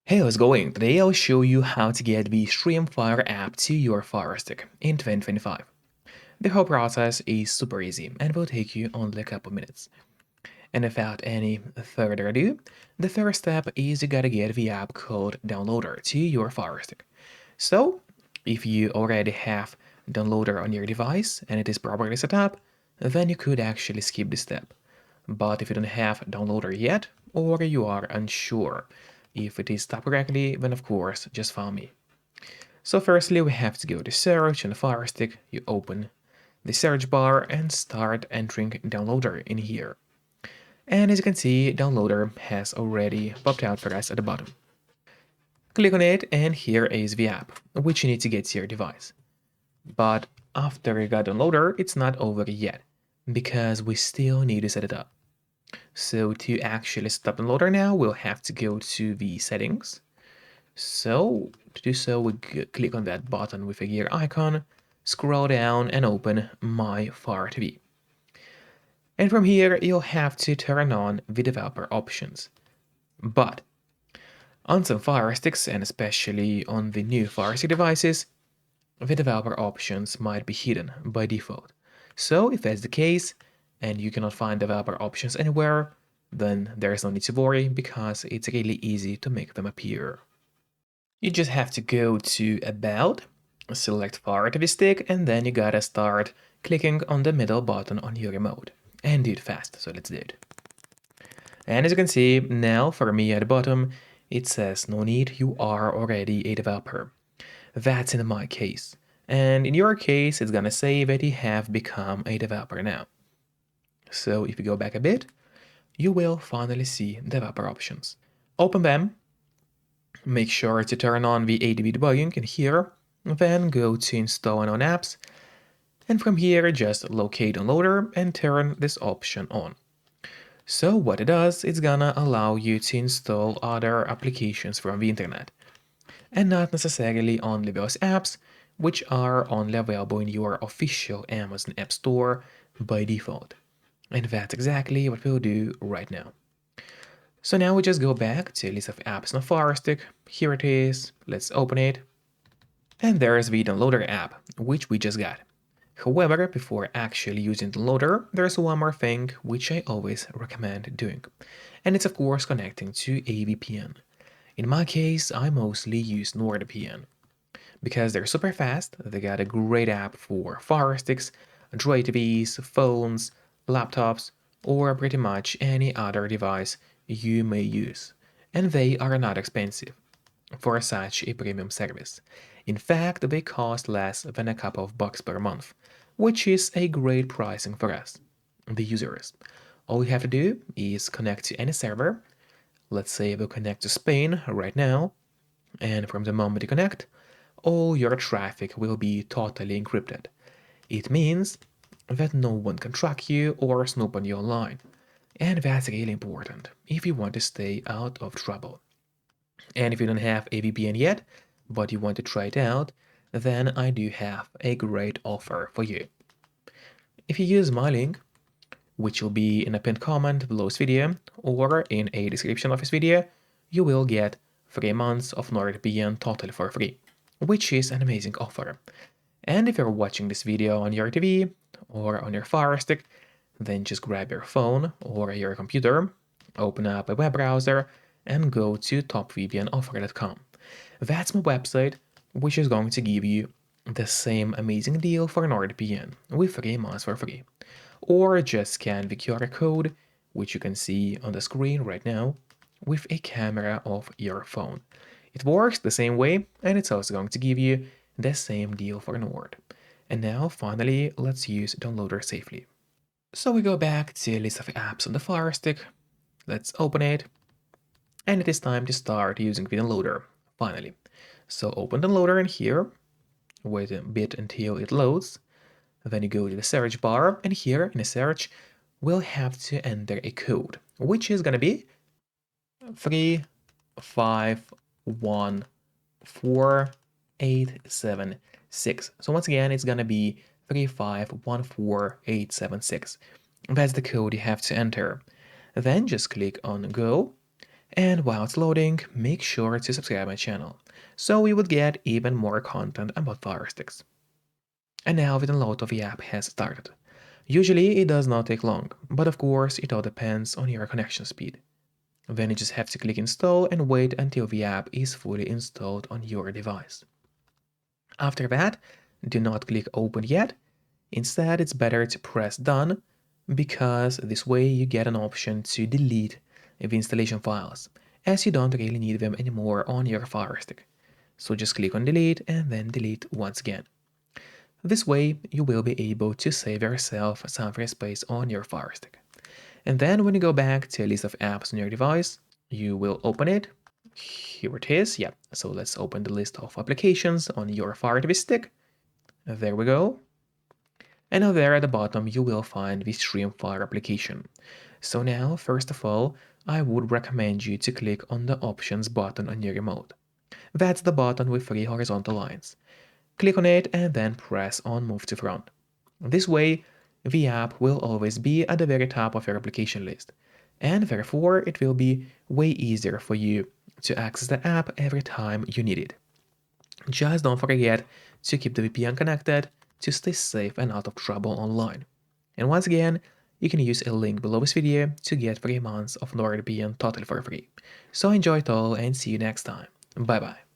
Hey, how's it going? Today I'll show you how to get the Streamfire app to your Firestick in 2025. The whole process is super easy and will take you only a couple minutes. And without any further ado, the first step is you gotta get the app called Downloader to your Firestick. So, if you already have Downloader on your device and it is properly set up, then you could actually skip this step. But if you don't have Downloader yet, or you are unsure if it is set up correctly, then of course, just follow me. So firstly, we have to go to search on the Firestick. You open the search bar and start entering Downloader in here. And as you can see, Downloader has already popped out for us at the bottom. Click on it and here is the app, which you need to get to your device. But after you got Downloader, it's not over yet, because we still need to set it up. So to actually stop Downloader now, we'll have to go to the settings. So to do so, we click on that button with a gear icon, scroll down and open My Fire TV. And from here, you'll have to turn on the developer options. But on some Fire Sticks, and especially on the new Fire Stick devices, the developer options might be hidden by default. So if that's the case, and you cannot find developer options anywhere, then there's no need to worry because it's really easy to make them appear. You just have to go to About, select Fire TV Stick, and then you gotta start clicking on the middle button on your remote. And do it fast, so let's do it. And as you can see, now for me at the bottom, it says no need, you are already a developer. That's in my case. And in your case, it's gonna say that you have become a developer now. So if you go back a bit, you will finally see developer options. Open them, make sure to turn on the ADB debugging in here, then go to install and on apps, and from here just locate Downloader and turn this option on. So what it does, it's gonna allow you to install other applications from the internet, and not necessarily only those apps which are only available in your official Amazon App Store by default. And that's exactly what we'll do right now. So now we just go back to a list of apps on Firestick. Here it is, let's open it. And there's the Downloader app, which we just got. However, before actually using Downloader, there's one more thing which I always recommend doing. And it's of course connecting to a VPN. In my case, I mostly use NordVPN because they're super fast. They got a great app for Fire Sticks, Android TVs, phones, laptops, or pretty much any other device you may use. And they are not expensive for such a premium service. In fact, they cost less than a couple of bucks per month, which is a great pricing for us, the users. All you have to do is connect to any server. Let's say we'll connect to Spain right now, and from the moment you connect, all your traffic will be totally encrypted. It means that no one can track you or snoop on you online. And that's really important if you want to stay out of trouble. And if you don't have a VPN yet, but you want to try it out, then I do have a great offer for you. If you use my link, which will be in a pinned comment below this video or in a description of this video, you will get 3 months of NordVPN totally for free, which is an amazing offer. And if you're watching this video on your TV or on your Fire Stick, then just grab your phone or your computer, open up a web browser, and go to topvpnoffer.com. That's my website, which is going to give you the same amazing deal for NordVPN with 3 months for free. Or just scan the QR code, which you can see on the screen right now, with a camera of your phone. It works the same way, and it's also going to give you the same deal for Nord. And now, finally, let's use Downloader safely. So we go back to a list of apps on the Fire Stick. Let's open it. And it is time to start using the Downloader, finally. So open Downloader in here, wait a bit until it loads. Then you go to the search bar, and here in the search, we'll have to enter a code, which is gonna be 3514876. So once again, it's gonna be 3514876. That's the code you have to enter. Then just click on Go, And while it's loading, make sure to subscribe my channel, so you would get even more content about Firesticks. And now the download of the app has started. Usually it does not take long, but of course it all depends on your connection speed. Then you just have to click install and wait until the app is fully installed on your device. After that, do not click open yet. Instead, it's better to press done, because this way you get an option to delete the installation files, as you don't really need them anymore on your Firestick. So just click on delete and then delete once again. This way you will be able to save yourself some free space on your Firestick. And then when you go back to a list of apps on your device, you will open it. Here it is. Yeah, so let's open the list of applications on your Fire TV stick. There we go. And now there at the bottom you will find the Streamfire application. So now, first of all, I would recommend you to click on the Options button on your remote. That's the button with 3 horizontal lines. Click on it and then press on Move to Front. This way, the app will always be at the very top of your application list, and therefore it will be way easier for you to access the app every time you need it. Just don't forget to keep the VPN connected to stay safe and out of trouble online. And once again, you can use a link below this video to get 3 months of NordVPN totally for free. So enjoy it all and see you next time. Bye bye.